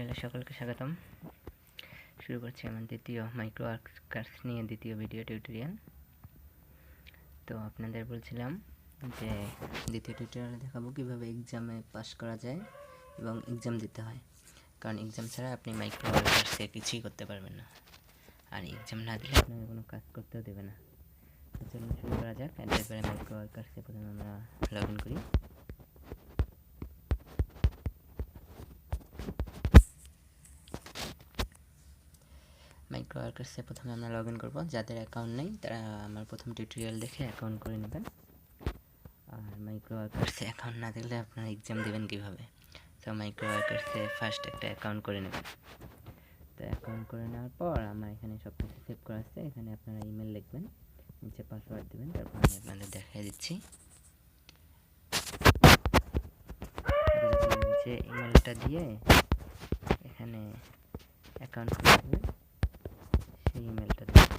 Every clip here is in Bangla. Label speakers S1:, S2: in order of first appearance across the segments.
S1: চ্যানেলে সকলকে স্বাগতম। শুরু করছি আমার দ্বিতীয় মাইক্রো আর্কার্স নিয়ে দ্বিতীয় ভিডিও টিউটোরিয়াল। তো আপনাদের বলছিলাম যে দ্বিতীয় টিউটোরিয়ালে দেখাবো কীভাবে এক্সামে পাস করা যায় এবং এক্সাম দিতে হয়, কারণ এক্সাম ছাড়া আপনি মাইক্রো আর্কার্সে কিছুই করতে পারবেন না, আর এক্সাম না দিলে আপনাকে কোনো কাজ করতেও দেবে না। তো চলুন শুরু করা যাক। এরপরে মাইক্রো আর্কার্সে প্রথমে আমরা লগ ইন করি। মাইক্রো আর্কার্সে প্রথমে আমরা লগ ইন করবো। যাদের অ্যাকাউন্ট নেই তারা আমার প্রথম টিউটোরিয়াল দেখে অ্যাকাউন্ট করে নেবেন। আর মাইক্রো আর্কার্সে অ্যাকাউন্ট না থাকলে আপনারা এক্সাম দেবেন কীভাবে? তো মাইক্রো আর্কার্সে ফার্স্ট একটা অ্যাকাউন্ট করে নেবেন। তো অ্যাকাউন্ট করে নেওয়ার পর আমার এখানে সব কিছু সেভ করা আছে। এখানে আপনারা ইমেল লিখবেন, নিচে পাসওয়ার্ড দেবেন। তারপর আমি আপনাদের দেখিয়ে দিচ্ছি। যে ইমেলটা দিয়ে এখানে অ্যাকাউন্ট করে দেবেন, সেই ইমেলটা দেবেন।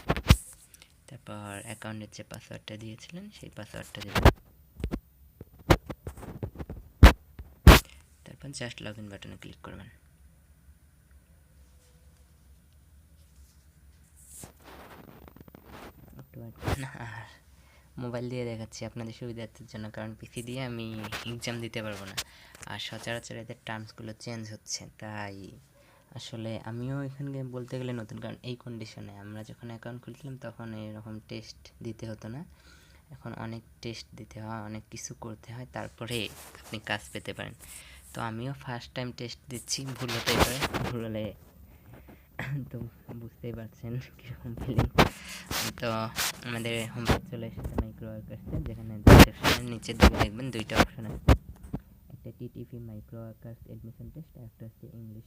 S1: তারপর অ্যাকাউন্টের যে পাসওয়ার্ডটা দিয়েছিলেন সেই পাসওয়ার্ডটা দেবেন। তারপর জাস্ট লগ ইন বাটনে ক্লিক করবেন। আর মোবাইল দিয়ে দেখাচ্ছি আপনাদের সুবিধার্থের জন্য, কারণ পিসি দিয়ে আমি এক্সাম দিতে পারবো না। আর সচরাচর এদের টার্মসগুলো চেঞ্জ হচ্ছে, তাই আসলে আমিও এখানে বলতে গেলে নতুন, কারণ এই কন্ডিশনে আমরা যখন অ্যাকাউন্ট খুলছিলাম তখন এরকম টেস্ট দিতে হতো না। এখন অনেক টেস্ট দিতে হয়, অনেক কিছু করতে হয়, তারপরে আপনি কাজ পেতে পারেন। তো আমিও ফার্স্ট টাইম টেস্ট দিচ্ছি, ভুল হতেই পারে। ভুল হলে তো বুঝতেই পারছেন কীরকম ফিলিং। তো আমাদের হোম পেজ চলে এসেছে মাইক্রো আর্কার্সে, যেখানে সেকশনের নিচের দিকে দেখবেন দুইটা অপশন আছে, একটা টিটিপি মাইক্রো আর্কার্স এডমিশন টেস্ট, একটা হচ্ছে ইংলিশ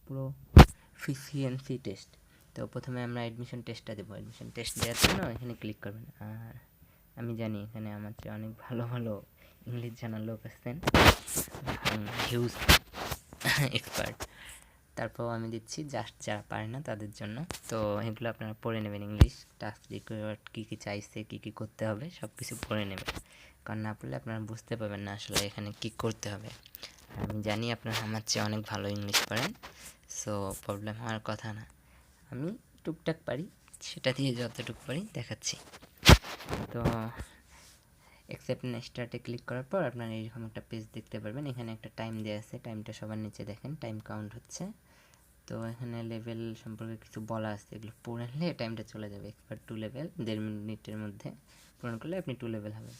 S1: প্রোফিসিয়েন্সি টেস্ট। তো প্রথমে আমরা অ্যাডমিশন টেস্টটা দেবো। অ্যাডমিশন টেস্ট দেওয়ার জন্য এখানে ক্লিক করবেন। আর আমি জানি এখানে আমার চেয়ে অনেক ভালো ভালো ইংলিশ জানার লোক আসছেন, হিউজ এক্সপার্ট। তারপর আমি দিচ্ছি জাস্ট যারা পারে না তাদের জন্য। তো এগুলো আপনারা পড়ে নেবেন, ইংলিশ টাস্ক রিকোয়ার্ড কী কী চাইছে, কী কী করতে হবে সব কিছু পড়ে নেবেন, কারণ না পড়লে আপনারা বুঝতে পারবেন না আসলে এখানে কী করতে হবে। আর আমি জানি আপনারা আমার চেয়ে অনেক ভালো ইংলিশ পারেন, সো প্রবলেম হওয়ার কথা না। আমি টুকটাক পারি, সেটা দিয়ে যতটুকু পারি দেখাচ্ছি। তো অ্যাকসেপ্ট স্টার্টে ক্লিক করার পর আপনারা এইরকম একটা পেজ দেখতে পারবেন। এখানে একটা টাইম দেওয়া আছে, টাইমটা সবার নিচে দেখেন, টাইম কাউন্ট হচ্ছে। তো এখানে লেভেল সম্পর্কে কিছু বলা আছে, এগুলো পড়ে নিলে টাইমটা চলে যাবে। এক্সপার্ট 2 লেভেল 1.5 মিনিটের মধ্যে পূরণ করলে আপনি 2 লেভেল হবেন।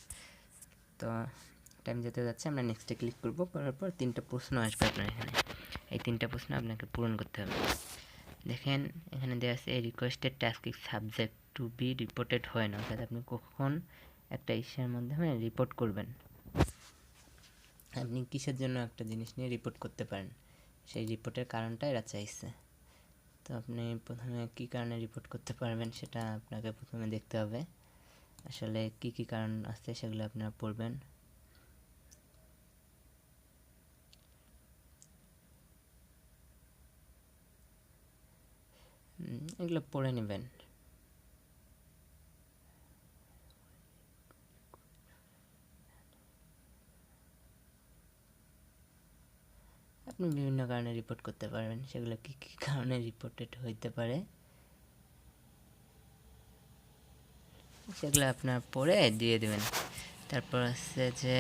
S1: তো টাইম যেতে যাচ্ছে, আমরা নেক্সটে ক্লিক করব। করার পর 3টা প্রশ্ন আসবে আপনার এখানে। এই 3টা প্রশ্ন আপনাকে পূরণ করতে হবে। দেখেন এখানে দেওয়া আছে এই requested task is subject to be reported হয় না, অর্থাৎ আপনি কখন একটা ইস্যুর মাধ্যমে রিপোর্ট করবেন, আপনি কিসের জন্য একটা জিনিস নিয়ে রিপোর্ট করতে পারেন, সেই রিপোর্টের কারণটা এরা চাইছে। তো আপনি প্রথমে কী কারণে রিপোর্ট করতে পারবেন সেটা আপনাকে প্রথমে দেখতে হবে। আসলে কি কি কারণ আছে সেগুলো আপনারা পড়বেন। এগুলো পড়ে নেবেন। আপনি বিভিন্ন কারণে রিপোর্ট করতে পারবেন, সেগুলো কী কী কারণে রিপোর্টেড হইতে পারে সেগুলো আপনার পড়ে দিয়ে দেবেন। তারপর হচ্ছে যে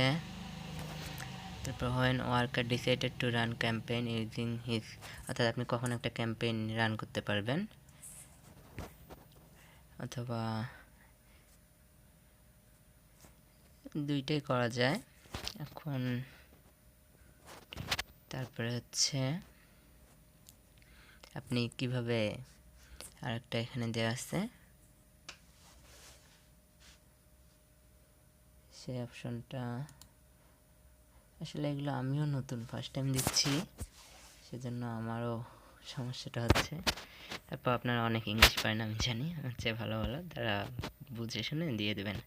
S1: তারপর when worker decided to run campaign using his, অর্থাৎ আপনি কখন একটা ক্যাম্পেইন রান করতে পারবেন, অথবা দুইটাই করা যায় এখন। তারপরে হচ্ছে আপনি কিভাবে, আরেকটা এখানে দেওয়া আছে সেই অপশনটা। আসলে এগুলো আমিও নতুন, ফার্স্ট টাইম দিচ্ছি, সেজন্য আমারও সমস্যাটা হচ্ছে। তারপর আপনারা অনেক ইংলিশ পারেন আমি জানি, আমার চেয়ে ভালো ভালো, তারা বুঝে শুনে দিয়ে দেবেন।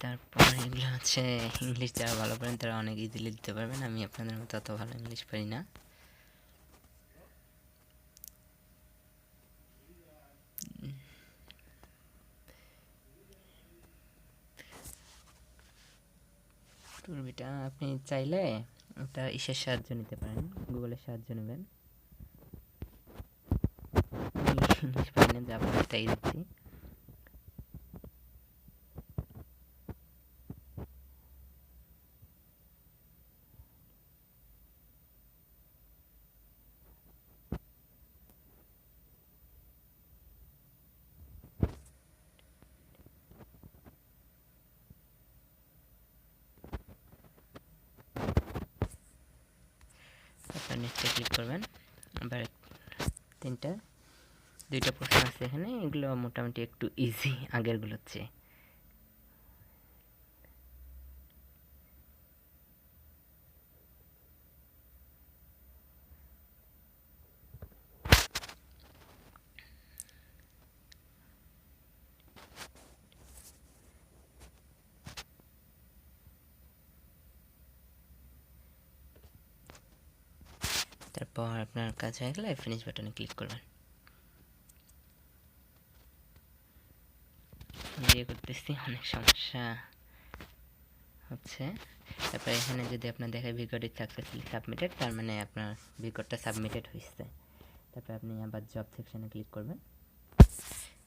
S1: তারপর এগুলো হচ্ছে ইংলিশ যারা ভালো পারেন তারা অনেক ইজিলি দিতে পারবেন, আমি আপনাদের মতো অত ভালো ইংলিশ পারি না। টুরবিটা আপনি চাইলে একটা ইসের সাহায্য নিতে পারেন, গুগলের সাহায্য নেবেন। ইংলিশ পারি না, যা পারি তাই দিচ্ছি। আপনার নেক্সটে ক্লিক করবেন। আবার দুইটা প্রশ্ন আছে এখানে, এগুলো মোটামুটি একটু ইজি আগেরগুলোর চেয়ে। তারপর আপনার কাজ হয়ে গেলে ফিনিশ বাটনে ক্লিক করবেন। দিয়ে করতেছি, অনেক সমস্যা হচ্ছে। তারপর এখানে যদি আপনার দেখে ভিডিওটি সাকসেসফুলি সাবমিটেড, তার মানে আপনার ভিডিওটা সাবমিটেড হয়েছে। তারপর আপনি আবার জব সেকশনে ক্লিক করবেন।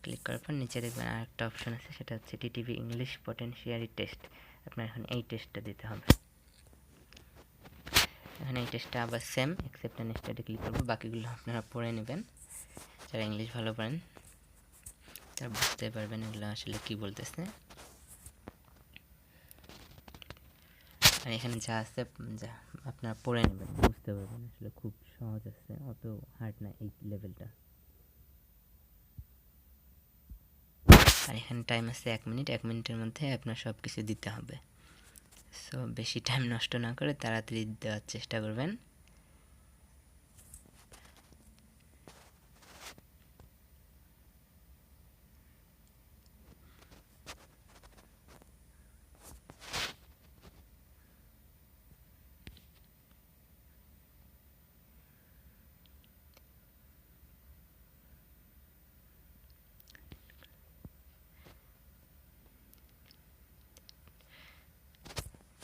S1: ক্লিক করার পর নিচে দেখবেন আরেকটা অপশন আছে, সেটা হচ্ছে টিটিভি ইংলিশ পটেনশিয়ালি টেস্ট। আপনার এখন এই টেস্টটা দিতে হবে। এখানে এই টেস্টটা আবার সেম অ্যাকসেপ্ট অ্যান্ড স্টার্টে ক্লিক করবো। বাকিগুলো আপনারা পড়ে নেবেন, যারা ইংলিশ ভালো পারেন তারা বুঝতে পারবেন এগুলো আসলে কি বলতেছে। আর এখানে যা আছে যা আপনারা পড়ে নেবেন, বুঝতে পারবেন। আসলে খুব সহজ আছে, অত হার্ড না এই লেভেলটা। আর এখানে টাইম আছে 1 মিনিট। 1 মিনিটের মধ্যে আপনার সব কিছু দিতে হবে। সো বেশি টাইম নষ্ট না করে তাড়াতাড়ি দেওয়ার চেষ্টা করবেন।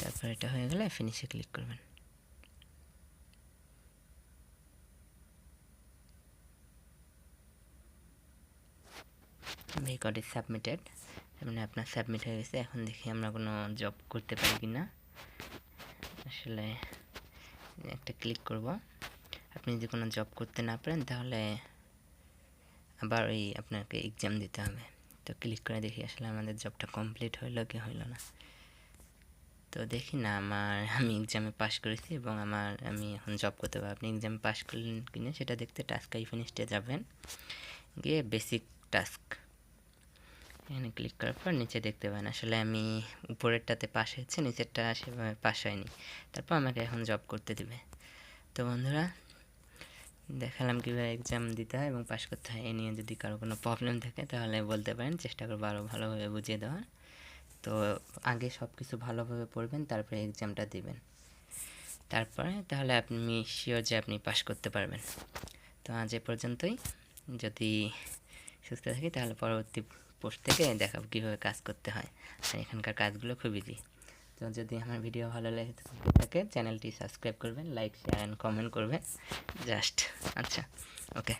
S1: তারপর এটা হয়ে গেলে ফিনিশে ক্লিক করবেন। রেকর্ড ইজ সাবমিটেড, মানে আপনার সাবমিট হয়ে গেছে। এখন দেখি আমরা কোনো জব করতে পারি কি না। আসলে একটা ক্লিক করব। আপনি যদি কোনো জব করতে না পারেন তাহলে আবার ওই আপনাকে এক্সাম দিতে হবে। তো ক্লিক করে দেখি আসলে আমাদের জবটা কমপ্লিট হইলো কি হইলো না। তো দেখি না, আমি এক্সামে পাস করেছি এবং আমি এখন জব করতে পারবো। আপনি এক্সামে পাস করলেন কিনা সেটা দেখতে টাস্ক আইফিনিশে যাবেন, গিয়ে বেসিক টাস্ক এখানে ক্লিক করার পর নিচে দেখতে পাবেন আসলে আমি উপরেরটাতে পাস হয়েছে, নিচেরটা সেভাবে পাস হয়নি। তারপর আমাকে এখন জব করতে দিবে। তো বন্ধুরা, দেখালাম কীভাবে এক্সাম দিতে হয় এবং পাস করতে হয়। এ নিয়ে যদি কারো কোনো প্রবলেম থাকে তাহলে বলতে পারেন, চেষ্টা করবো আরও ভালোভাবে বুঝিয়ে দেওয়ার। তো আগে সব কিছু ভালোভাবে পড়বেন, তারপরে এক্সামটা দিবেন। তারপরে তাহলে আপনি শিওর যে আপনি পাস করতে পারবেন। তো আজ এ পর্যন্তই। যদি সুস্থ থাকি তাহলে পরবর্তী পোস্ট থেকে দেখাবো কীভাবে কাজ করতে হয়। আর এখানকার কাজগুলো খুব ইজি। তো যদি আমার ভিডিও ভালো লেগে থাকে চ্যানেলটি সাবস্ক্রাইব করবেন, লাইক শেয়ার অ্যান্ড কমেন্ট করবেন জাস্ট। আচ্ছা, ওকে।